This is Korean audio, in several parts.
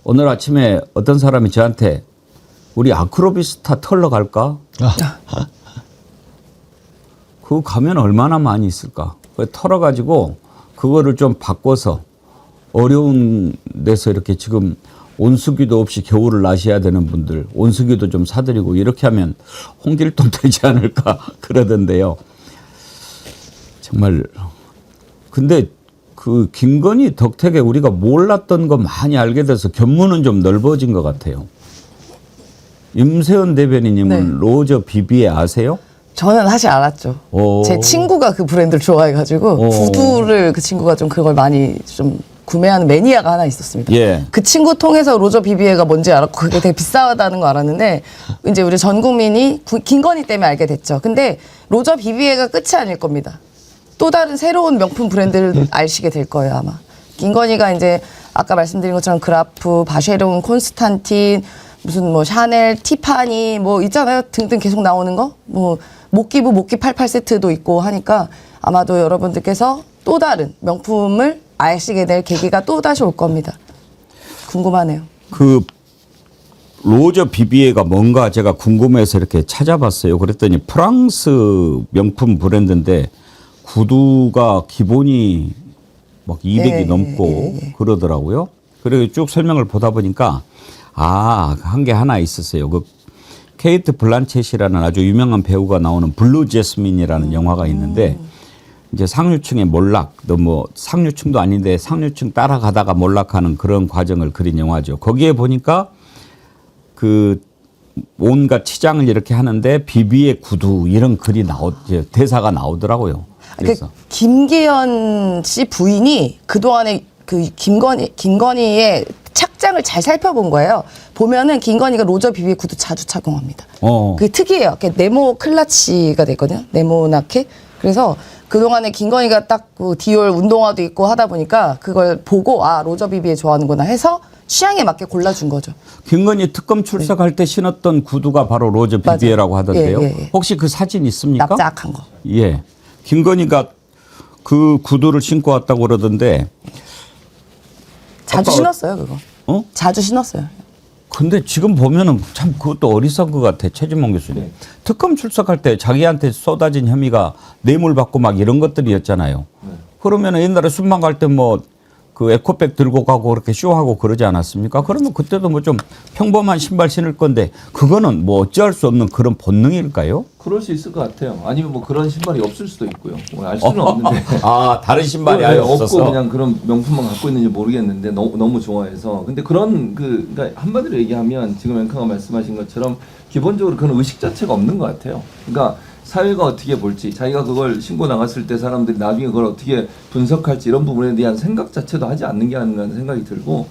오늘 아침에 어떤 사람이 저한테 우리 아크로비스타 털러 갈까? 그거 가면 얼마나 많이 있을까? 털어가지고 그거를 좀 바꿔서 어려운 데서 이렇게 지금 온수기도 없이 겨울을 나셔야 되는 분들 온수기도 좀 사드리고 이렇게 하면 홍길동 되지 않을까 그러던데요. 정말 근데 그 김건희 덕택에 우리가 몰랐던 거 많이 알게 돼서 견문은 좀 넓어진 것 같아요. 임세연 대변인님은 네. 로저 비비에 아세요? 저는 사실 알았죠. 제 친구가 그 브랜드를 좋아해가지고 구두를 그 친구가 좀 그걸 많이 좀 구매하는 매니아가 하나 있었습니다. 예. 그 친구 통해서 로저 비비에가 뭔지 알았고 그게 되게 비싸다는 거 알았는데 이제 우리 전 국민이 김건희 때문에 알게 됐죠. 근데 로저 비비에가 끝이 아닐 겁니다. 또 다른 새로운 명품 브랜드를 아시게 될 거예요 아마. 김건희가 이제 아까 말씀드린 것처럼 그라프, 바쉐론, 콘스탄틴, 무슨 뭐 샤넬, 티파니 뭐 있잖아요. 등등 계속 나오는 거. 뭐 목기부 목기 88세트도 있고 하니까 아마도 여러분들께서 또 다른 명품을 아시게 될 계기가 또 다시 올 겁니다. 궁금하네요. 그 로저 비비에가 뭔가 제가 궁금해서 이렇게 찾아봤어요. 그랬더니 프랑스 명품 브랜드인데 구두가 기본이 막 200이 넘고 그러더라고요. 그리고 쭉 설명을 보다 보니까 한 게 하나 있었어요. 그 케이트 블란쳇이라는 아주 유명한 배우가 나오는 블루 제스민이라는 영화가 있는데 이제 상류층의 몰락, 뭐 상류층도 아닌데 상류층 따라가다가 몰락하는 그런 과정을 그린 영화죠. 거기에 보니까 그 온갖 치장을 이렇게 하는데 비비의 구두 이런 글이 대사가 나오더라고요. 그래서 김기현 씨 부인이 그동안에 그 김건희의 착장을 잘 살펴본 거예요. 보면은 김건희가 로저 비비의 구두 자주 착용합니다. 그게 특이해요. 네모 클라치가 됐거든요. 네모나케. 그래서 그동안에 김건희가 딱 그 디올 운동화도 입고 하다 보니까 그걸 보고 로저 비비에 좋아하는구나 해서 취향에 맞게 골라준 거죠. 김건희 특검 출석할 때 신었던 구두가 바로 로저 비비에라고 하던데요. 혹시 그 사진 있습니까? 납작한 거. 예. 김건희가 그 구두를 신고 왔다고 그러던데 자주 신었어요, 그거. 자주 신었어요. 근데 지금 보면은 참 그것도 어리석은 것 같아. 최진봉 교수님. 특검 출석할 때 자기한테 쏟아진 혐의가 뇌물 받고 막 이런 것들이었잖아요. 그러면은 옛날에 순방 갈 때 뭐 그 에코백 들고 가고 그렇게 쇼하고 그러지 않았습니까? 그러면 그때도 뭐 좀 평범한 신발 신을 건데 그거는 뭐 어찌할 수 없는 그런 본능일까요? 그럴 수 있을 것 같아요. 아니면 뭐 그런 신발이 없을 수도 있고요. 알 수는 없는데. 다른 신발이 아예 없어서. 없고 그냥 그런 명품만 갖고 있는지 모르겠는데 너무 좋아해서. 근데 그런 그러니까 한마디로 얘기하면 지금 앵커가 말씀하신 것처럼 기본적으로 그런 의식 자체가 없는 것 같아요. 그러니까 사회가 어떻게 볼지, 자기가 그걸 신고 나갔을 때 사람들이 나중에 그걸 어떻게 분석할지 이런 부분에 대한 생각 자체도 하지 않는 게 아닌가 하는 생각이 들고,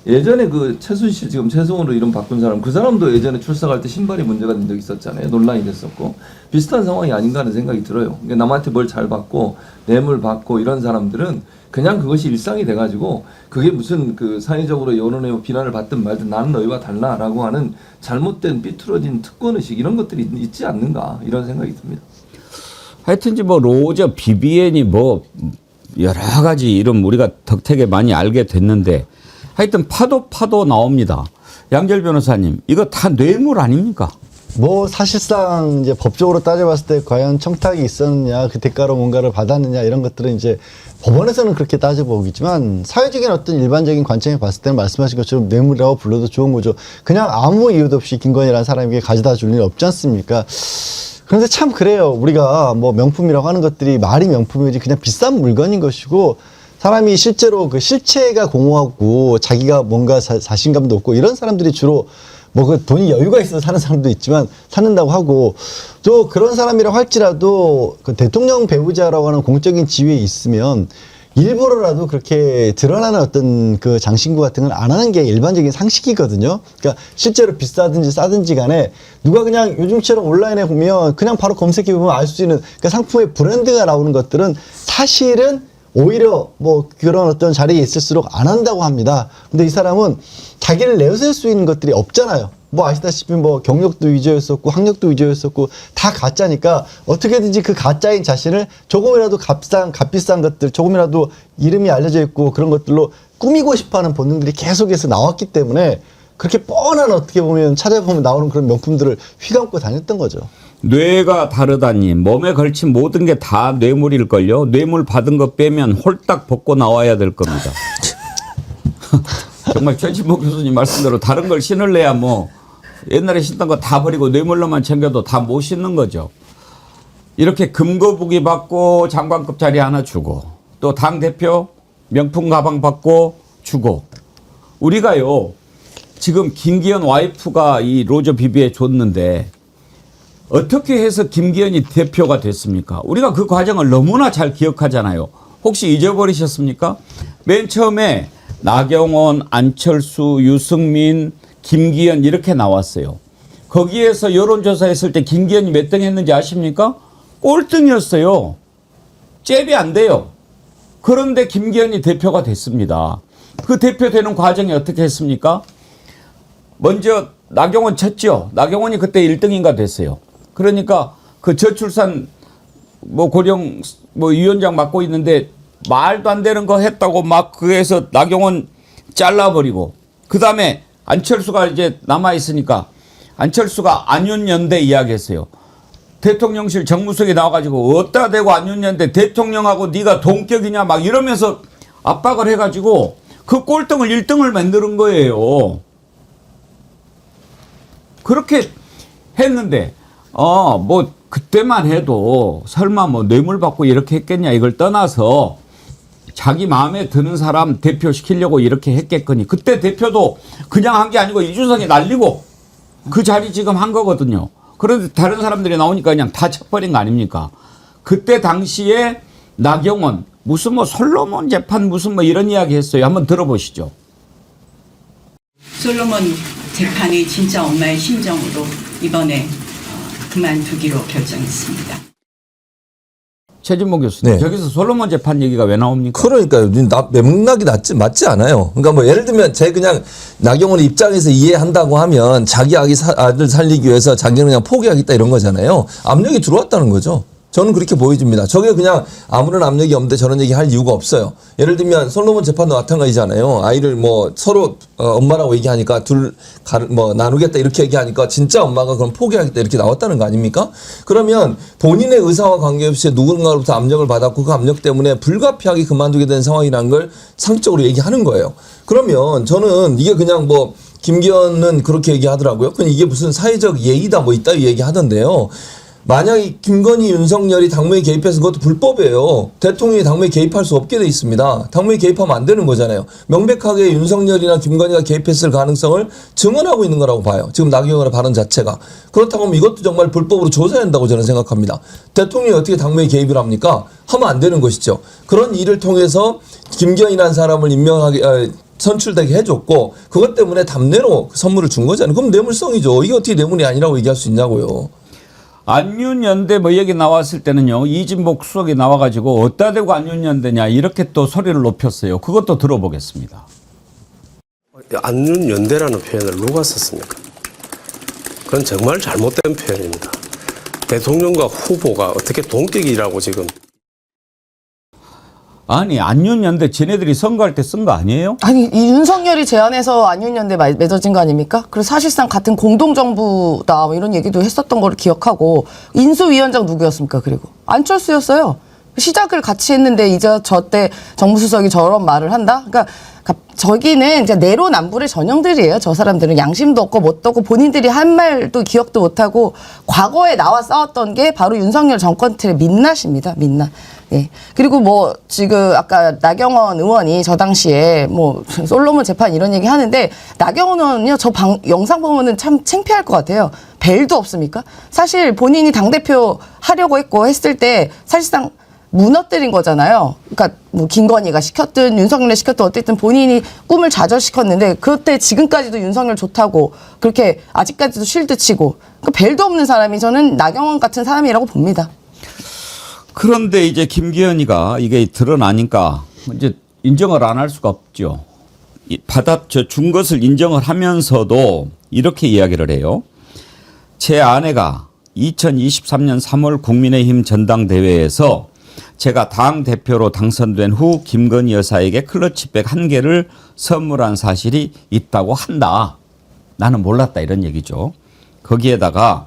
예전에 그 최순실 지금 최성으로 이름 바꾼 사람, 그 사람도 예전에 출석할 때 신발이 문제가 된 적이 있었잖아요. 논란이 됐었고 비슷한 상황이 아닌가 하는 생각이 들어요. 그러니까 남한테 뭘 잘 받고 뇌물 받고 이런 사람들은 그냥 그것이 일상이 돼가지고 그게 무슨 그 사회적으로 여론의 비난을 받든 말든 나는 너희와 달라라고 하는 잘못된 삐뚤어진 특권의식 이런 것들이 있지 않는가 이런 생각이 듭니다. 하여튼지 뭐 로저 비비엔이 뭐 여러 가지 이름 우리가 덕택에 많이 알게 됐는데 하여튼 파도 나옵니다. 양절 변호사님, 이거 다 뇌물 아닙니까? 뭐 사실상 이제 법적으로 따져봤을 때 과연 청탁이 있었느냐, 그 대가로 뭔가를 받았느냐 이런 것들은 이제 법원에서는 그렇게 따져보겠지만 사회적인 어떤 일반적인 관점에 봤을 때는 말씀하신 것처럼 뇌물이라고 불러도 좋은 거죠. 그냥 아무 이유도 없이 김건희라는 사람에게 가져다 줄 일 없지 않습니까? 그런데 참 그래요. 우리가 뭐 명품이라고 하는 것들이 말이 명품이지 그냥 비싼 물건인 것이고, 사람이 실제로 그 실체가 공허하고 자기가 뭔가 자신감도 없고 이런 사람들이 주로 뭐 그 돈이 여유가 있어서 사는 사람도 있지만 사는다고 하고, 또 그런 사람이라고 할지라도 그 대통령 배우자라고 하는 공적인 지위에 있으면 일부러라도 그렇게 드러나는 어떤 그 장신구 같은 건 안 하는 게 일반적인 상식이거든요. 그러니까 실제로 비싸든지 싸든지 간에 누가 그냥 요즘처럼 온라인에 보면 그냥 바로 검색해 보면 알 수 있는 그러니까 상품의 브랜드가 나오는 것들은 사실은 오히려 뭐 그런 어떤 자리에 있을수록 안 한다고 합니다. 근데 이 사람은 자기를 내세울 수 있는 것들이 없잖아요. 뭐 아시다시피 뭐 경력도 위조였었고 학력도 위조였었고 다 가짜니까 어떻게든지 그 가짜인 자신을 조금이라도 값비싼 것들, 조금이라도 이름이 알려져 있고 그런 것들로 꾸미고 싶어하는 본능들이 계속해서 나왔기 때문에 그렇게 뻔한 어떻게 보면 찾아보면 나오는 그런 명품들을 휘감고 다녔던 거죠. 뇌가 다르다니 몸에 걸친 모든 게 다 뇌물일걸요. 뇌물 받은 거 빼면 홀딱 벗고 나와야 될 겁니다. 정말 최진복 교수님 말씀대로 다른 걸 신을래야 뭐 옛날에 신던 거 다 버리고 뇌물로만 챙겨도 다 못 신는 거죠. 이렇게 금거북이 받고 장관급 자리 하나 주고 또 당대표 명품 가방 받고 주고 우리가요 지금 김기현 와이프가 이 로저 비비에 줬는데 어떻게 해서 김기현이 대표가 됐습니까? 우리가 그 과정을 너무나 잘 기억하잖아요. 혹시 잊어버리셨습니까? 맨 처음에 나경원, 안철수, 유승민, 김기현 이렇게 나왔어요. 거기에서 여론조사했을 때 김기현이 몇 등 했는지 아십니까? 꼴등이었어요. 잽이 안 돼요. 그런데 김기현이 대표가 됐습니다. 그 대표되는 과정이 어떻게 했습니까? 먼저 나경원 쳤죠. 나경원이 그때 1등인가 됐어요. 그러니까 그 저출산 뭐 고령 뭐 위원장 맡고 있는데 말도 안 되는 거 했다고 막 그에서 나경원 잘라버리고 그 다음에 안철수가 이제 남아있으니까 안철수가 안윤연대 이야기했어요. 대통령실 정무석에 나와가지고 어디다 대고 안윤연대 대통령하고 네가 동격이냐 막 이러면서 압박을 해가지고 그 꼴등을 1등을 만드는 거예요. 그렇게 했는데 뭐 그때만 해도 설마 뭐 뇌물 받고 이렇게 했겠냐 이걸 떠나서 자기 마음에 드는 사람 대표시키려고 이렇게 했겠거니 그때 대표도 그냥 한 게 아니고 이준석이 날리고 그 자리 지금 한 거거든요. 그런데 다른 사람들이 나오니까 그냥 다 쳐버린 거 아닙니까? 그때 당시에 나경원 무슨 뭐 솔로몬 재판 무슨 뭐 이런 이야기 했어요. 한번 들어보시죠. 솔로몬 재판이 진짜 엄마의 심정으로 이번에 그만두기로 결정했습니다. 최진봉 교수님, 네. 저기서 솔로몬 재판 얘기가 왜 나옵니까? 그러니까요. 맥락이 맞지 않아요. 그러니까 뭐 예를 들면 제 그냥 나경원 입장에서 이해한다고 하면 자기 아들 살리기 위해서 자기는 그냥 포기하겠다 이런 거잖아요. 압력이 들어왔다는 거죠. 저는 그렇게 보여집니다. 저게 그냥 아무런 압력이 없는데 저런 얘기 할 이유가 없어요. 예를 들면 솔로몬 재판도 마찬가지잖아요. 아이를 뭐 서로 엄마라고 얘기하니까 뭐 나누겠다 이렇게 얘기하니까 진짜 엄마가 그럼 포기하겠다 이렇게 나왔다는 거 아닙니까? 그러면 본인의 의사와 관계없이 누군가로부터 압력을 받았고 그 압력 때문에 불가피하게 그만두게 된 상황이라는 걸 상식적으로 얘기하는 거예요. 그러면 저는 이게 그냥 뭐 김기현은 그렇게 얘기하더라고요. 그냥 이게 무슨 사회적 예의다 뭐 이따위 얘기하던데요. 만약에 김건희, 윤석열이 당무에 개입해서 그것도 불법이에요. 대통령이 당무에 개입할 수 없게 돼 있습니다. 당무에 개입하면 안 되는 거잖아요. 명백하게 윤석열이나 김건희가 개입했을 가능성을 증언하고 있는 거라고 봐요. 지금 나경원의 발언 자체가. 그렇다고 하면 이것도 정말 불법으로 조사해야 한다고 저는 생각합니다. 대통령이 어떻게 당무에 개입을 합니까? 하면 안 되는 것이죠. 그런 일을 통해서 김기현이라는 사람을 임명하게 선출되게 해줬고 그것 때문에 답례로 선물을 준 거잖아요. 그럼 뇌물성이죠. 이게 어떻게 뇌물이 아니라고 얘기할 수 있냐고요. 안윤연대 뭐 얘기 나왔을 때는요. 이진복 수석이 나와가지고 어디다 대고 안윤연대냐 이렇게 또 소리를 높였어요. 그것도 들어보겠습니다. 안윤연대라는 표현을 누가 썼습니까? 그건 정말 잘못된 표현입니다. 대통령과 후보가 어떻게 동격이라고 지금. 아니 안윤연대 쟤네들이 선거할 때 쓴 거 아니에요? 아니 이 윤석열이 제안해서 안윤연대 맺어진 거 아닙니까? 그래서 사실상 같은 공동정부다 뭐 이런 얘기도 했었던 걸 기억하고 인수위원장 누구였습니까? 그리고 안철수였어요. 시작을 같이 했는데 이제 저때 정무수석이 저런 말을 한다? 그러니까 저기는 이제 내로남불의 전형들이에요. 저 사람들은 양심도 없고 뭣도 없고 본인들이 한 말도 기억도 못하고 과거에 나와 싸웠던 게 바로 윤석열 정권 틀의 민낯입니다. 민낯. 예. 그리고 뭐 지금 아까 나경원 의원이 저 당시에 뭐 솔로몬 재판 이런 얘기 하는데 나경원 의원은요 저 영상 보면은 참 창피할 것 같아요. 벨도 없습니까? 사실 본인이 당대표 하려고 했을 때 사실상 무너뜨린 거잖아요. 그러니까 뭐 김건희가 시켰든 윤석열이 시켰든 어쨌든 본인이 꿈을 좌절시켰는데 그때 지금까지도 윤석열 좋다고 그렇게 아직까지도 쉴드 치고 그러니까 벨도 없는 사람이 저는 나경원 같은 사람이라고 봅니다. 그런데 이제 김기현이가 이게 드러나니까 이제 인정을 안 할 수가 없죠. 준 것을 인정을 하면서도 이렇게 이야기를 해요. 제 아내가 2023년 3월 국민의힘 전당대회에서 제가 당 대표로 당선된 후 김건희 여사에게 클러치백 1개를 선물한 사실이 있다고 한다. 나는 몰랐다 이런 얘기죠. 거기에다가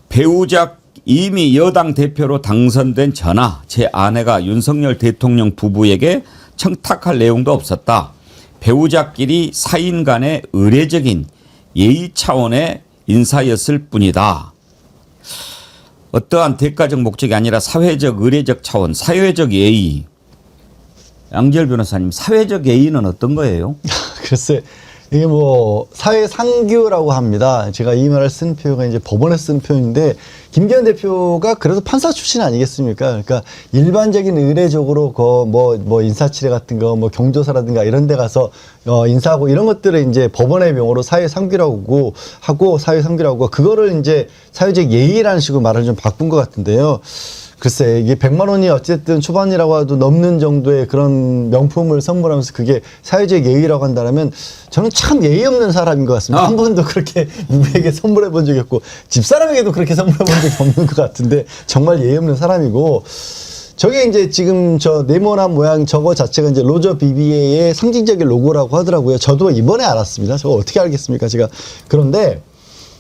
배우자 이미 여당 대표로 당선된 저나 제 아내가 윤석열 대통령 부부에게 청탁할 내용도 없었다. 배우자끼리 사인 간의 의례적인 예의 차원의 인사였을 뿐이다. 어떠한 대가적 목적이 아니라 사회적 의례적 차원, 사회적 예의. 양지열 변호사님, 사회적 예의는 어떤 거예요? 글쎄, 이게 뭐 사회 상규라고 합니다. 제가 이 말을 쓴 표현가 이제 법원에서 쓴 표현인데, 김기현 대표가 그래도 판사 출신 아니겠습니까? 그러니까 일반적인 의례적으로 뭐 인사치레 같은 거, 뭐 경조사라든가 이런 데 가서 인사하고 이런 것들을 이제 법원의 명으로 사회 상규라고 하고, 사회 상규라고 하고, 그거를 이제 사회적 예의라는 식으로 말을 좀 바꾼 것 같은데요. 글쎄, 이게 100만 원이 어쨌든 초반이라고 해도 넘는 정도의 그런 명품을 선물하면서 그게 사회적 예의라고 한다면 저는 참 예의 없는 사람인 것 같습니다. 한 번도 그렇게 누구에게 선물해 본 적이 없고, 집사람에게도 그렇게 선물해 본 적이 없는 것 같은데, 정말 예의 없는 사람이고, 저게 이제 지금 저 네모난 모양 저거 자체가 이제 로저 BBA의 상징적인 로고라고 하더라고요. 저도 이번에 알았습니다. 저거 어떻게 알겠습니까, 제가. 그런데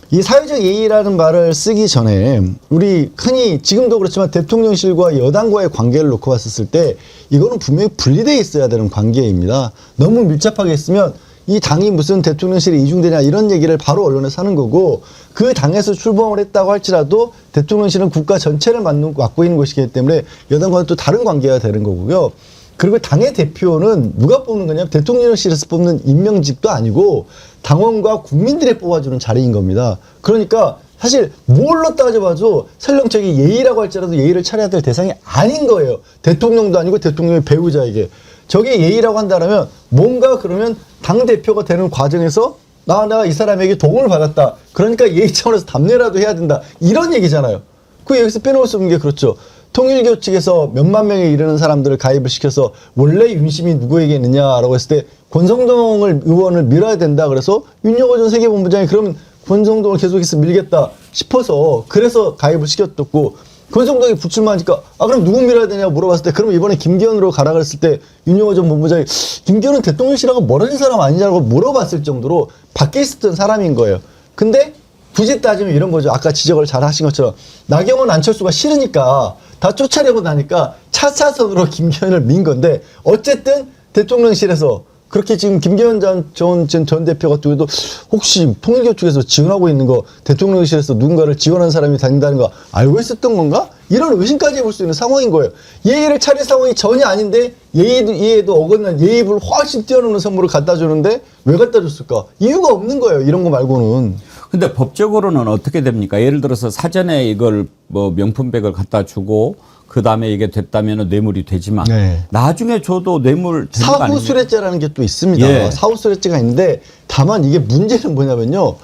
이 사회적 예의라는 말을 쓰기 전에 우리 흔히 지금도 그렇지만 대통령실과 여당과의 관계를 놓고 봤었을 때 이거는 분명히 분리되어 있어야 되는 관계입니다. 너무 밀접하게 있으면 이 당이 무슨 대통령실에 이중되냐 이런 얘기를 바로 언론에서 하는 거고, 그 당에서 출범을 했다고 할지라도 대통령실은 국가 전체를 맡고 있는 것이기 때문에 여당과는 또 다른 관계가 되는 거고요. 그리고 당의 대표는 누가 뽑는 거냐면 대통령실에서 뽑는 임명직도 아니고 당원과 국민들이 뽑아주는 자리인 겁니다. 그러니까 사실 뭘로 따져봐도 설령 저기 예의라고 할지라도 예의를 차려야 될 대상이 아닌 거예요. 대통령도 아니고 대통령의 배우자에게. 저게 예의라고 한다면 뭔가 그러면 당대표가 되는 과정에서 내가 이 사람에게 도움을 받았다. 그러니까 예의 차원에서 답례라도 해야 된다. 이런 얘기잖아요. 그 여기서 빼놓을 수 없는 게 그렇죠. 통일교 측에서 몇만 명에 이르는 사람들을 가입을 시켜서 원래 윤심이 누구에게 있느냐라고 했을 때 권성동 의원을 밀어야 된다. 그래서 윤여거 전 세계본부장이 그러면 권성동을 계속해서 밀겠다 싶어서 그래서 가입을 시켰었고, 권성동이 불출마하니까 그럼 누구 밀어야 되냐고 물어봤을 때 그럼 이번에 김기현으로 가라 그랬을 때 윤여거 전 본부장이 김기현은 대통령실하고 멀어진 사람 아니냐고 물어봤을 정도로 밖에 있었던 사람인 거예요. 근데 굳이 따지면 이런 거죠. 아까 지적을 잘 하신 것처럼 나경원 안철수가 싫으니까 다 쫓아내고 나니까 차차선으로 김기현을 민 건데, 어쨌든 대통령실에서 그렇게 지금 김기현 전 대표 같은 경우도 혹시 통일교 쪽에서 지원하고 있는 거 대통령실에서 누군가를 지원한 사람이 다닌다는 거 알고 있었던 건가? 이런 의심까지 해볼 수 있는 상황인 거예요. 예의를 차릴 상황이 전혀 아닌데 예의도 어긋난 예의를 훨씬 뛰어넘는 선물을 갖다 주는데 왜 갖다 줬을까? 이유가 없는 거예요. 이런 거 말고는. 근데 법적으로는 어떻게 됩니까? 예를 들어서 사전에 이걸 뭐 명품백을 갖다 주고 그 다음에 이게 됐다면 뇌물이 되지만 네. 나중에 줘도 뇌물 되는 거 아닙니까? 사후수뢰죄라는 게 또 있습니다. 예. 사후수뢰죄가 있는데 다만 이게 문제는 뭐냐면요.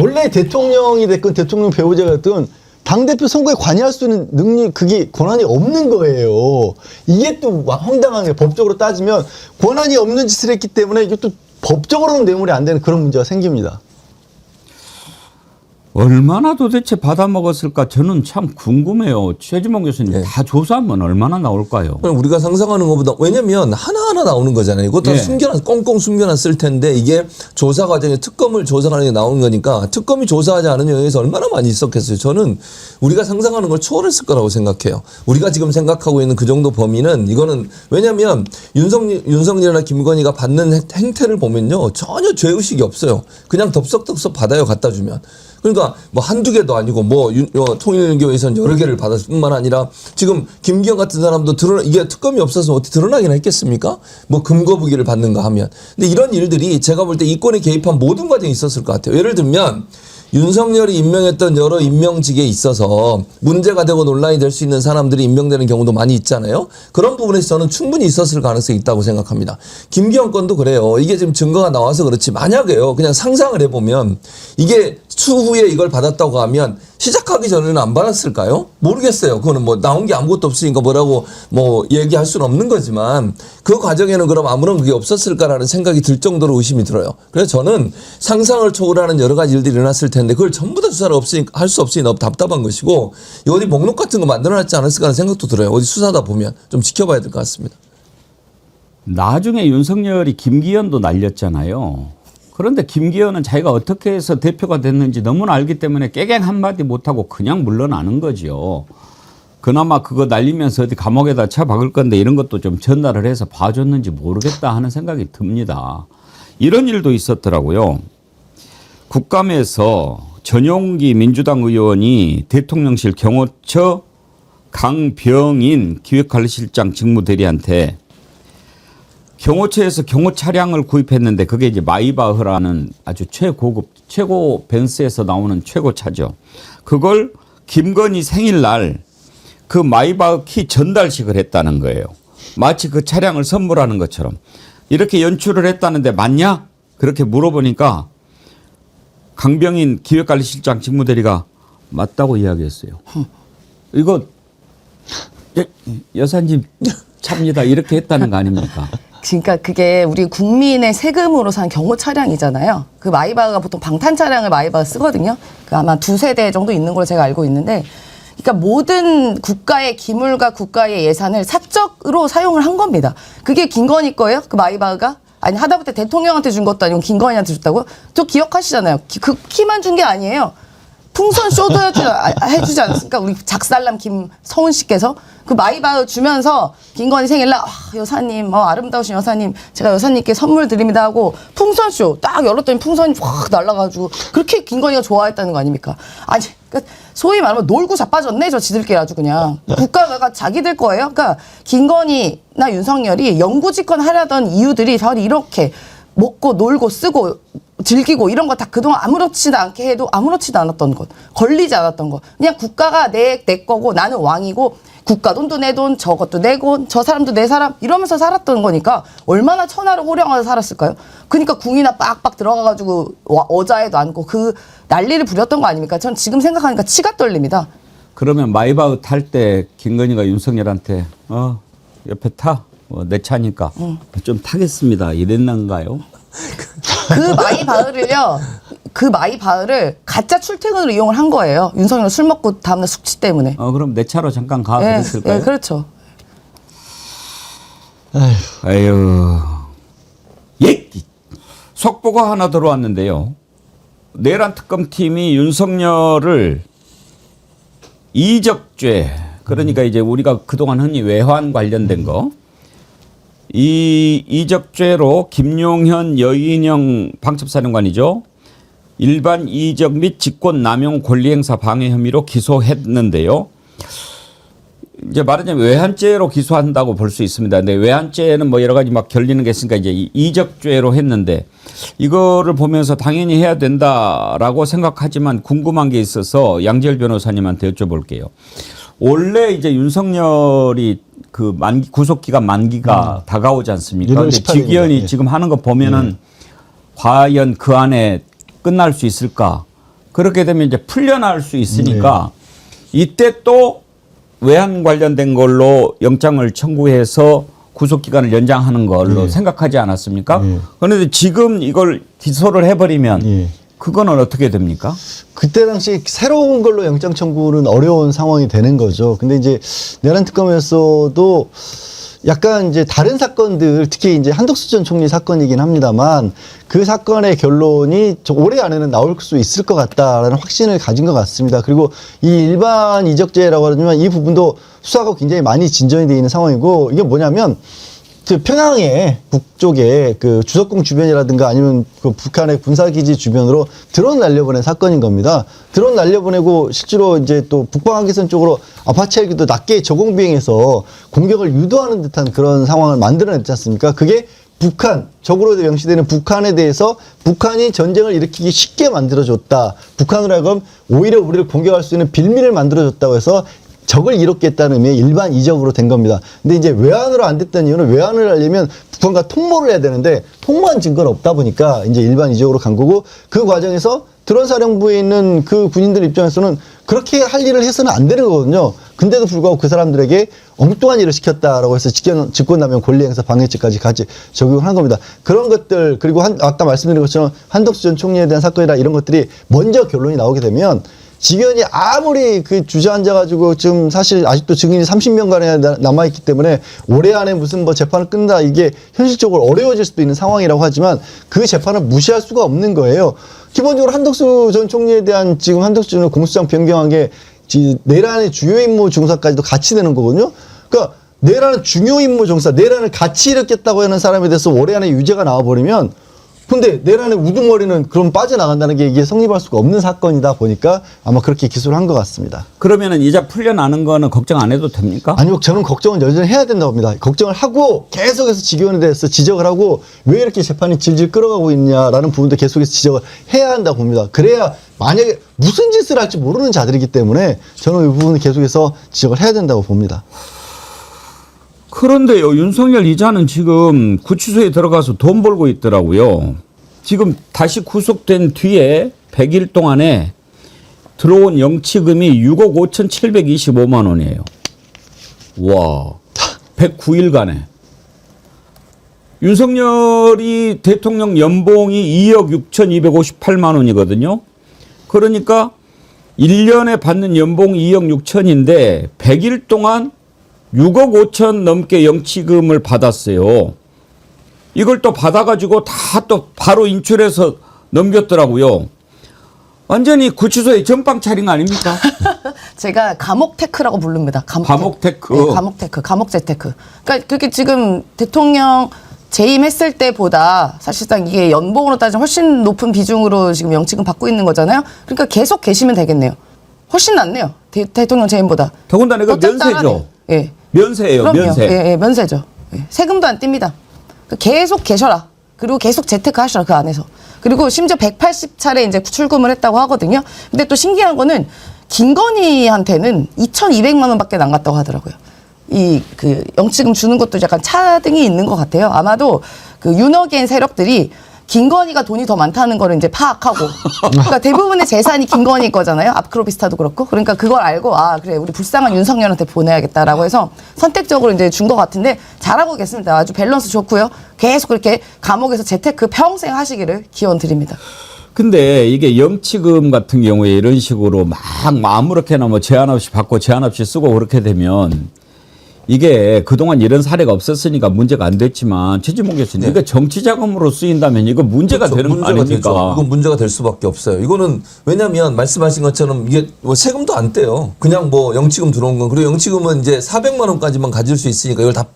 원래 대통령이 됐건 대통령 배우자가 됐든 당대표 선거에 관여할 수 있는 능력, 그게 권한이 없는 거예요. 이게 또 황당한 게 법적으로 따지면 권한이 없는 짓을 했기 때문에 이게 또 법적으로는 뇌물이 안 되는 그런 문제가 생깁니다. 얼마나 도대체 받아먹었을까 저는 참 궁금해요. 최지봉 교수님 네. 다 조사하면 얼마나 나올까요? 우리가 상상하는 것보다, 왜냐면 하나하나 나오는 거잖아요. 이것도 네. 꽁꽁 숨겨놨을 텐데 이게 조사 과정에 특검을 조사하는 게 나오는 거니까 특검이 조사하지 않은 영역에서 얼마나 많이 있었겠어요. 저는 우리가 상상하는 걸 초월했을 거라고 생각해요. 우리가 지금 생각하고 있는 그 정도 범위는, 이거는 왜냐면 윤석열이나 김건희가 받는 행태를 보면요. 전혀 죄의식이 없어요. 그냥 덥석덥석 받아요. 갖다 주면. 그러니까 뭐 한두 개도 아니고 통일교에서는 여러 개를 받았을 뿐만 아니라 지금 김기현 같은 사람도 이게 특검이 없어서 어떻게 드러나긴 했겠습니까? 뭐 금거부기를 받는가 하면. 근데 이런 일들이 제가 볼 때 이권에 개입한 모든 과정이 있었을 것 같아요. 예를 들면 윤석열이 임명했던 여러 임명직에 있어서 문제가 되고 논란이 될 수 있는 사람들이 임명되는 경우도 많이 있잖아요. 그런 부분에서 저는 충분히 있었을 가능성이 있다고 생각합니다. 김기현 건도 그래요. 이게 지금 증거가 나와서 그렇지, 만약에요, 그냥 상상을 해보면 이게 추후에 이걸 받았다고 하면 시작하기 전에는 안 받았을까요? 모르겠어요. 그거는 뭐 나온 게 아무것도 없으니까 뭐라고 뭐 얘기할 수는 없는 거지만 그 과정에는 그럼 아무런 그게 없었을까라는 생각이 들 정도로 의심이 들어요. 그래서 저는 상상을 초월하는 여러 가지 일들이 일어났을 텐데 그걸 전부 다 수사를 할 수 없으니 너무 답답한 것이고 어디 목록 같은 거 만들어놨지 않았을까 하는 생각도 들어요. 어디 수사다 보면 좀 지켜봐야 될 것 같습니다. 나중에 윤석열이 김기현도 날렸잖아요. 그런데 김기현은 자기가 어떻게 해서 대표가 됐는지 너무나 알기 때문에 깨갱 한마디 못하고 그냥 물러나는 거죠. 그나마 그거 날리면서 어디 감옥에다 쳐박을 건데 이런 것도 좀 전달을 해서 봐줬는지 모르겠다 하는 생각이 듭니다. 이런 일도 있었더라고요. 국감에서 전용기 민주당 의원이 대통령실 경호처 강병인 기획관리실장 직무대리한테 경호처에서 경호 차량을 구입했는데 그게 이제 마이바흐라는 아주 최고급 최고 벤츠에서 나오는 최고차죠. 그걸 김건희 생일날 그 마이바흐 키 전달식을 했다는 거예요. 마치 그 차량을 선물하는 것처럼 이렇게 연출을 했다는데 맞냐? 그렇게 물어보니까 강병인 기획관리실장 직무대리가 맞다고 이야기했어요. 이거 여사님 참니다 이렇게 했다는 거 아닙니까? 그러니까 그게 우리 국민의 세금으로 산 경호 차량이잖아요. 그 마이바흐가 보통 방탄 차량을 마이바흐 쓰거든요. 그 아마 2세대 정도 있는 걸로 제가 알고 있는데, 그러니까 모든 국가의 기물과 국가의 예산을 사적으로 사용을 한 겁니다. 그게 김건희 거예요? 그 마이바흐가? 아니 하다못해 대통령한테 준 것도 아니고 김건희한테 줬다고요? 저 기억하시잖아요. 그 키만 준 게 아니에요. 풍선 쇼도 해주지 않았습니까? 우리 작살남 김서훈 씨께서 그 마이바흐 주면서 김건희 생일날 여사님 아름다우신 여사님 제가 여사님께 선물 드립니다 하고 풍선 쇼 딱 열었더니 풍선이 확 날아가지고 그렇게 김건희가 좋아했다는 거 아닙니까? 아니 그러니까 소위 말하면 놀고 자빠졌네 저 지들끼리 아주 그냥 국가가 자기들 거예요. 그러니까 김건희나 윤석열이 영구집권 하려던 이유들이 바로 이렇게 먹고 놀고 쓰고 즐기고 이런 거 다 그동안 아무렇지도 않게 해도 아무렇지도 않았던 것, 걸리지 않았던 것. 그냥 국가가 내 거고 나는 왕이고 국가 돈도 내 돈, 저것도 내고 저 사람도 내 사람 이러면서 살았던 거니까 얼마나 천하를 호령하게 살았을까요? 그러니까 궁이나 빡빡 들어가가지고 어자에도 앉고 그 난리를 부렸던 거 아닙니까? 전 지금 생각하니까 치가 떨립니다. 그러면 마이바흐 탈 때 김건희가 윤석열한테 옆에 타. 내 차니까 좀 타겠습니다. 이랬는가요? 그 마이바흐를 가짜 출퇴근으로 이용을 한 거예요. 윤석열 술 먹고 다음날 숙취 때문에. 그럼 내 차로 잠깐 가 그랬을까요? 네, 그렇죠. 아유. 속보가 하나 들어왔는데요. 내란 특검팀이 윤석열을 이적죄, 그러니까 이제 우리가 그동안 흔히 외환 관련된 거, 이 이적죄로 김용현 여인영 방첩사령관이죠. 일반 이적 및 직권 남용 권리행사 방해 혐의로 기소했는데요. 이제 말하자면 외환죄로 기소한다고 볼 수 있습니다. 근데 외환죄는 뭐 여러 가지 막 결리는 게 있으니까 이제 이적죄로 했는데 이거를 보면서 당연히 해야 된다라고 생각하지만 궁금한 게 있어서 양지열 변호사님한테 여쭤볼게요. 원래 이제 윤석열이 그 구속기간 만기가 다가오지 않습니까? 그런데 직위원이 지금 하는 거 보면은 과연 그 안에 끝날 수 있을까? 그렇게 되면 이제 풀려날 수 있으니까 이때 또 외환 관련된 걸로 영장을 청구해서 구속기간을 연장하는 걸로 생각하지 않았습니까? 그런데 지금 이걸 기소를 해버리면 그거는 어떻게 됩니까? 그때 당시 새로운 걸로 영장 청구는 어려운 상황이 되는 거죠. 근데 이제 내란 특검에서도 약간 이제 다른 사건들, 특히 이제 한덕수 전 총리 사건이긴 합니다만 그 사건의 결론이 올해 안에는 나올 수 있을 것 같다라는 확신을 가진 것 같습니다. 그리고 이 일반 이적죄라고 하지만 이 부분도 수사가 굉장히 많이 진전이 되어 있는 상황이고, 이게 뭐냐면 평양의 북쪽에 그 주석궁 주변이라든가 아니면 그 북한의 군사기지 주변으로 드론 날려보낸 사건인 겁니다. 드론 날려보내고 실제로 이제 또 북방한계선 쪽으로 아파치 헬기도 낮게 저공 비행해서 공격을 유도하는 듯한 그런 상황을 만들어냈지 않습니까? 그게 북한, 적으로 명시되는 북한에 대해서 북한이 전쟁을 일으키기 쉽게 만들어줬다. 북한으로 하여금 오히려 우리를 공격할 수 있는 빌미를 만들어줬다고 해서 적을 이롭겠다는 의미의 일반 이적으로 된 겁니다. 근데 이제 외환으로 안 됐던 이유는 외환을 하려면 북한과 통모를 해야 되는데 통모한 증거는 없다 보니까 이제 일반 이적으로 간 거고, 그 과정에서 드론 사령부에 있는 그 군인들 입장에서는 그렇게 할 일을 해서는 안 되는 거거든요. 근데도 불구하고 그 사람들에게 엉뚱한 일을 시켰다라고 해서 직권남용 권리행사 방해죄까지 같이 적용을 한 겁니다. 그런 것들 그리고 아까 말씀드린 것처럼 한덕수 전 총리에 대한 사건이나 이런 것들이 먼저 결론이 나오게 되면 지변이 아무리 그 주저앉아가지고 지금 사실 아직도 증인이 30명간에 남아있기 때문에 올해 안에 무슨 뭐 재판을 끝낸다 이게 현실적으로 어려워질 수도 있는 상황이라고 하지만 그 재판을 무시할 수가 없는 거예요. 기본적으로 한덕수 전 총리에 대한 지금 한덕수 전 공수장 변경한 게 내란의 주요 임무 중사까지도 같이 되는 거거든요. 그러니까 내란의 중요 임무 중사, 내란을 같이 일으켰다고 하는 사람에 대해서 올해 안에 유죄가 나와버리면 근데 내란의 우두머리는 그럼 빠져나간다는 게 이게 성립할 수가 없는 사건이다 보니까 아마 그렇게 기소를 한 것 같습니다. 그러면은 이자 풀려나는 거는 걱정 안 해도 됩니까? 아니요, 저는 걱정은 여전히 해야 된다고 봅니다. 걱정을 하고 계속해서 직위원에 대해서 지적을 하고 왜 이렇게 재판이 질질 끌어가고 있냐라는 부분도 계속해서 지적을 해야 한다고 봅니다. 그래야 만약에 무슨 짓을 할지 모르는 자들이기 때문에 저는 이 부분을 계속해서 지적을 해야 된다고 봅니다. 그런데요, 윤석열 이자는 지금 구치소에 들어가서 돈 벌고 있더라고요. 지금 다시 구속된 뒤에 100일 동안에 들어온 영치금이 6억 5,725만 원이에요. 와, 109일간에. 윤석열이 대통령 연봉이 2억 6,258만 원이거든요. 그러니까 1년에 받는 연봉 2억 6천인데 100일 동안 6억 5천 넘게 영치금을 받았어요. 이걸 또 받아가지고 다 또 바로 인출해서 넘겼더라고요. 완전히 구치소에 전방 차린 거 아닙니까? 제가 감옥 테크라고 부릅니다. 감옥 테크. 네, 감옥 테크, 감옥 재테크. 그러니까 그게 지금 대통령 재임했을 때보다 사실상 이게 연봉으로 따지면 훨씬 높은 비중으로 지금 영치금 받고 있는 거잖아요. 그러니까 계속 계시면 되겠네요. 훨씬 낫네요. 대통령 재임보다. 더군다나 이거 더 짭짤하네. 면세죠. 예. 면세예요. 그럼요. 면세. 예, 면세죠. 예. 세금도 안 띱니다. 계속 계셔라. 그리고 계속 재테크 하셔라, 그 안에서. 그리고 심지어 180차례 이제 출금을 했다고 하거든요. 근데 또 신기한 거는 김건희한테는 2,200만 원밖에 안 갔다고 하더라고요. 이 그 영치금 주는 것도 약간 차등이 있는 것 같아요. 아마도 그 윤어겐 세력들이 김건희가 돈이 더 많다는 거를 이제 파악하고, 그러니까 대부분의 재산이 김건희 거잖아요. 아크로비스타도 그렇고. 그러니까 그걸 알고, 아, 그래, 우리 불쌍한 윤석열한테 보내야겠다라고 해서 선택적으로 이제 준 것 같은데 잘하고 계십니다. 아주 밸런스 좋고요. 계속 그렇게 감옥에서 재테크 평생 하시기를 기원 드립니다. 근데 이게 영치금 같은 경우에 이런 식으로 막 아무렇게나 뭐 제한 없이 받고 제한 없이 쓰고 그렇게 되면 이게 그동안 이런 사례가 없었으니까 문제가 안 됐지만 최진봉 교수님, 네. 이거 정치 자금으로 쓰인다면 이거 문제가 그렇죠. 되는 거 문제가 아닙니까? 되죠. 이건 문제가 될 수밖에 없어요. 이거는 왜냐하면 말씀하신 것처럼 이게 뭐 세금도 안 떼요. 그냥 뭐 영치금 들어온 건, 그리고 영치금은 이제 400만 원까지만 가질 수 있으니까 이걸 다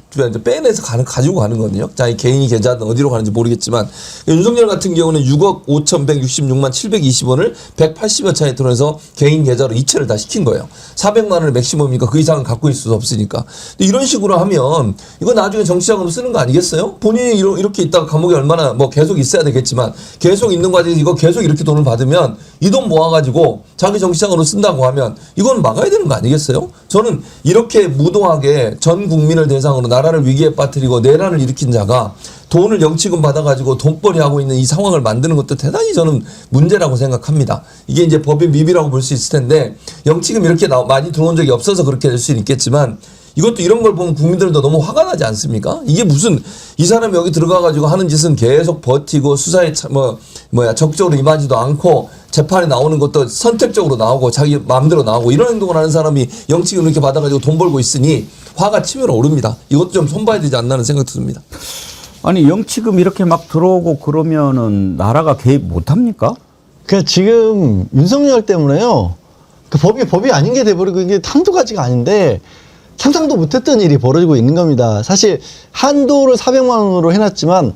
빼내서 가지고 가는 거거든요. 자기 개인이 계좌든 어디로 가는지 모르겠지만 윤석열 같은 경우는 6억 5,166만 720원을 180여 차에 들어서 개인 계좌로 이체를 다 시킨 거예요. 400만 원을 맥시멈이니까 그 이상은 갖고 있을 수 없으니까. 근데 이런 식으로 하면 이거 나중에 정치자금으로 쓰는 거 아니겠어요? 본인이 이렇게 있다가 감옥에 얼마나 뭐 계속 있어야 되겠지만 계속 있는 과정에서 이거 계속 이렇게 돈을 받으면 이 돈 모아가지고 자기 정치자금으로 쓴다고 하면 이건 막아야 되는 거 아니겠어요? 저는 이렇게 무도하게 전 국민을 대상으로 나라를 위기에 빠뜨리고 내란을 일으킨 자가 돈을 영치금 받아가지고 돈벌이 하고 있는 이 상황을 만드는 것도 대단히 저는 문제라고 생각합니다. 이게 이제 법의 미비라고 볼 수 있을 텐데 영치금 이렇게 많이 들어온 적이 없어서 그렇게 될 수는 있겠지만 이것도 이런 걸 보면 국민들도 너무 화가 나지 않습니까? 이게 무슨 이 사람이 여기 들어가가지고 하는 짓은 계속 버티고 수사에 적극적으로 임하지도 않고 재판에 나오는 것도 선택적으로 나오고 자기 마음대로 나오고 이런 행동을 하는 사람이 영치금 이렇게 받아가지고 돈 벌고 있으니 화가 치밀어 오릅니다. 이것도 좀 손봐야 되지 않나는 생각도 듭니다. 아니 영치금 이렇게 막 들어오고 그러면은 나라가 개입 못 합니까? 그러니까 지금 윤석열 때문에요. 그 법이 아닌 게 돼버리고 이게 한두 가지가 아닌데 상상도 못했던 일이 벌어지고 있는 겁니다. 사실 한도를 400만 원으로 해놨지만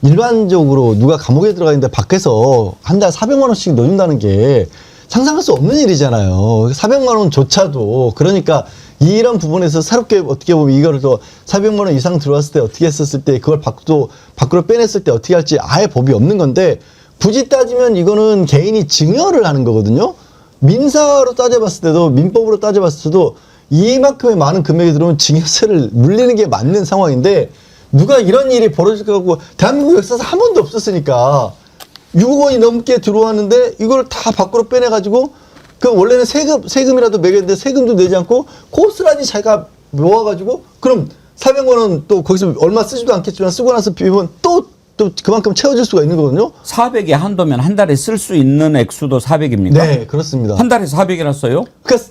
일반적으로 누가 감옥에 들어가 있는데 밖에서 한 달 400만 원씩 넣어준다는 게 상상할 수 없는 일이잖아요. 400만 원조차도. 그러니까 이런 부분에서 새롭게 어떻게 보면 이거를 또 400만 원 이상 들어왔을 때 어떻게 했었을 때 그걸 밖으로 빼냈을 때 어떻게 할지 아예 법이 없는 건데 굳이 따지면 이거는 개인이 증여를 하는 거거든요. 민사로 따져봤을 때도 민법으로 따져봤을 때도 이만큼의 많은 금액이 들어오면 증여세를 물리는 게 맞는 상황인데 누가 이런 일이 벌어질 것 같고 대한민국 역사에서 한 번도 없었으니까 6억 원이 넘게 들어왔는데 이걸 다 밖으로 빼내가지고 그 원래는 세금이라도 매겼는데 세금도 내지 않고 고스란히 자기가 모아가지고 그럼 400만 원 또 거기서 얼마 쓰지도 않겠지만 쓰고 나서 비우면 또 그만큼 채워질 수가 있는 거거든요. 400이 한도면 한 달에 쓸 수 있는 액수도 400입니까? 네, 그렇습니다. 한 달에 400이나 써요? 그러니까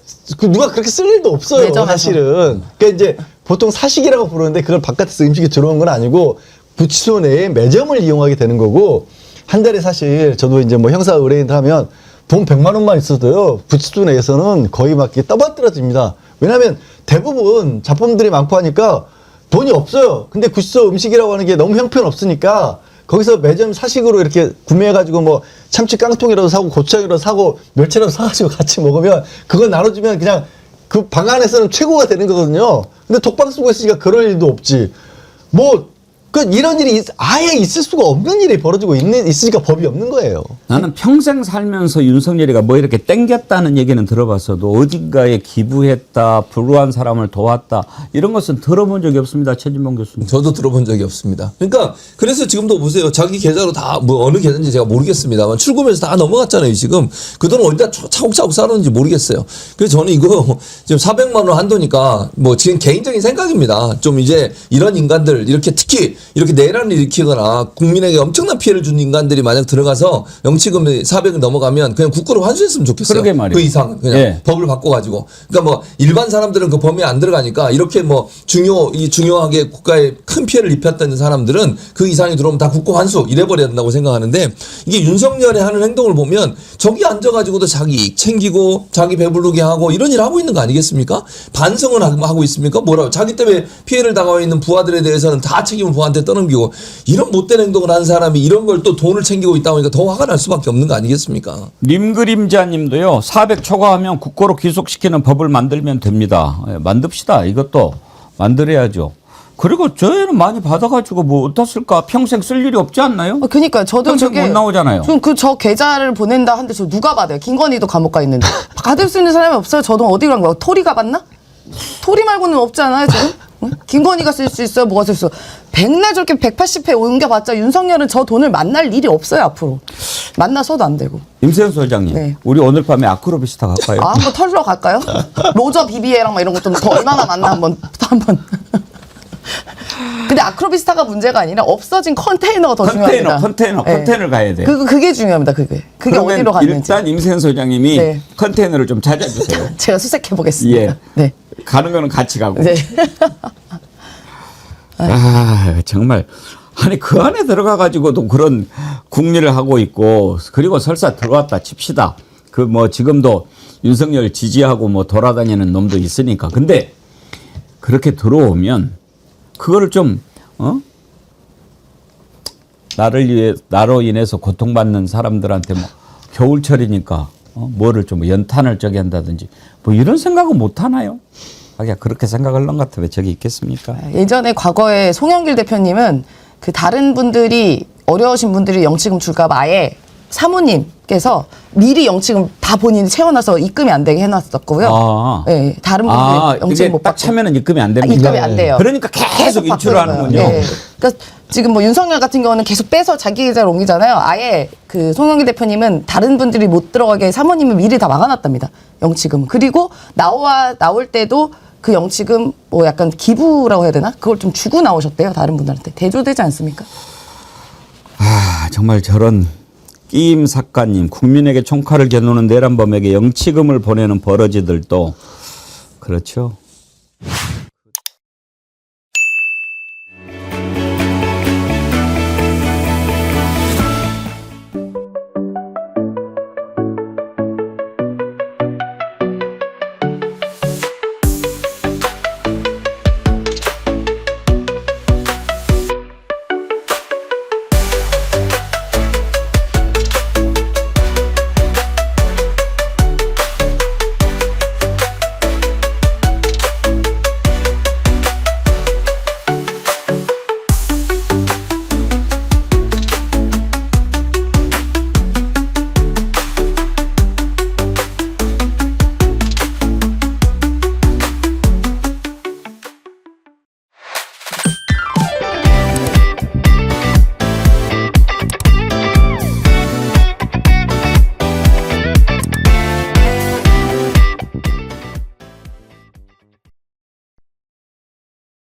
누가 그렇게 쓸 일도 없어요, 매점에서. 사실은. 그러니까 이제 보통 사식이라고 부르는데 그걸 바깥에서 음식이 들어온 건 아니고 구치소 내에 매점을 이용하게 되는 거고 한 달에 사실 저도 이제 뭐 형사 의뢰인들 하면 돈 100만 원만 있어도요 구치소 내에서는 거의 막 이렇게 떠받들어집니다. 왜냐하면 대부분 잡범들이 많고 하니까 돈이 없어요. 근데 구치소 음식이라고 하는 게 너무 형편없으니까 거기서 매점 사식으로 이렇게 구매해가지고 뭐 참치 깡통이라도 사고 고추장이라도 사고 멸치라도 사가지고 같이 먹으면 그걸 나눠주면 그냥 그 방 안에서는 최고가 되는 거거든요. 근데 독방 쓰고 있으니까 그럴 일도 없지. 뭐 이런 일이 아예 있을 수가 없는 일이 벌어지고 있으니까 법이 없는 거예요. 나는 평생 살면서 윤석열이가 뭐 이렇게 땡겼다는 얘기는 들어봤어도 어딘가에 기부했다, 불우한 사람을 도왔다 이런 것은 들어본 적이 없습니다. 최진봉 교수님. 저도 들어본 적이 없습니다. 그러니까 그래서 지금도 보세요. 자기 계좌로 다 뭐 어느 계좌인지 제가 모르겠습니다만 출금해서 다 넘어갔잖아요. 지금 그 돈은 어디다 차곡차곡 쌓았는지 모르겠어요. 그래서 저는 이거 지금 400만 원 한도니까 뭐 지금 개인적인 생각입니다. 좀 이제 이런 인간들 이렇게 특히 이렇게 내란을 일으키거나 국민에게 엄청난 피해를 준 인간들이 만약 들어가서 영치금 400을 넘어가면 그냥 국고로 환수했으면 좋겠어요. 그러게 말이에요. 그 이상 그냥 예. 법을 바꿔가지고. 그러니까 뭐 일반 사람들은 그 범위에 안 들어가니까 이렇게 뭐 중요하게 국가에 큰 피해를 입혔던 사람들은 그 이상이 들어오면 다 국고 환수 이래버려야 된다고 생각하는데 이게 윤석열이 하는 행동을 보면 저기 앉아가지고도 자기 이익 챙기고 자기 배부르게 하고 이런 일 하고 있는 거 아니겠습니까? 반성은 하고 있습니까? 뭐라고 자기 때문에 피해를 당하고 있는 부하들에 대해서는 다 책임을 부하한테 떠넘기고 이런 못된 행동을 한 사람이 이런 걸 또 돈을 챙기고 있다 보니까 더 화가 날 수밖에 없는 거 아니겠습니까? 님그림자님도요. 400 초과하면 국고로 귀속시키는 법을 만들면 됩니다. 예, 만듭시다. 이것도 만들어야죠. 그리고 저희는 많이 받아가지고 뭐 어디다 쓸까? 평생 쓸 일이 없지 않나요? 그러니까 저도 평생 저게 못 나오잖아요. 저 계좌를 보낸다 하는데 저 누가 받아요? 김건희도 감옥 가 있는데 받을 수 있는 사람이 없어요. 저도 어디 간 거야? 토리가 받나? 토리 말고는 없잖아요. 지금 응? 김건희가 쓸 수 있어요. 뭐가 쓸 수? 백날 저렇게 180회 옮겨봤자 윤석열은 저 돈을 만날 일이 없어요. 앞으로 만나서도 안 되고. 임세현 소장님, 네. 우리 오늘 밤에 아크로비스타 갈까요? 아 한번 털러 갈까요? 로저 비비에랑 막 이런 거 좀 더 얼마나 많나 한번. 근데 아크로비스타가 문제가 아니라 없어진 컨테이너가 더 중요합니다. 컨테이너 가야 돼요. 그게 중요합니다. 그게 그러면 어디로 갔는지. 일단 임세현 소장님이 네. 컨테이너를 좀 찾아주세요. 제가 수색해 보겠습니다. 예. 네. 가는 거는 같이 가고. 네. 아, 정말. 아니, 그 안에 들어가가지고도 그런 국리를 하고 있고, 그리고 설사 들어왔다 칩시다. 그 뭐 지금도 윤석열 지지하고 뭐 돌아다니는 놈도 있으니까. 근데 그렇게 들어오면 그거를 좀, 나로 인해서 고통받는 사람들한테 뭐 겨울철이니까 뭐를 좀 연탄을 저기 한다든지 뭐 이런 생각은 못 하나요? 하기야 그렇게 생각을 한 것 같아 왜 저기 있겠습니까? 예전에 과거에 송영길 대표님은 그 다른 분들이 어려우신 분들이 영치금 줄까봐 아예 사모님께서 미리 영치금 다 본인이 채워놔서 입금이 안 되게 해놨었고요. 아. 네, 다른 분들 영치금 이게 못 딱 받고. 차면은 입금이 안 됩니다. 입금이 안 돼요. 그러니까 계속 인출을 바꾸는 하는군요. 거예요. 네. 그러니까 지금 뭐 윤석열 같은 경우는 계속 빼서 자기 계좌로 옮기잖아요. 아예 그 송영길 대표님은 다른 분들이 못 들어가게 사모님은 미리 다 막아놨답니다. 영치금. 그리고 나올 때도 그 영치금 뭐 약간 기부라고 해야 되나? 그걸 좀 주고 나오셨대요. 다른 분들한테. 대조되지 않습니까? 아, 정말 저런 끼임 작가님, 국민에게 총칼을 겨누는 내란범에게 영치금을 보내는 버러지들도 그렇죠.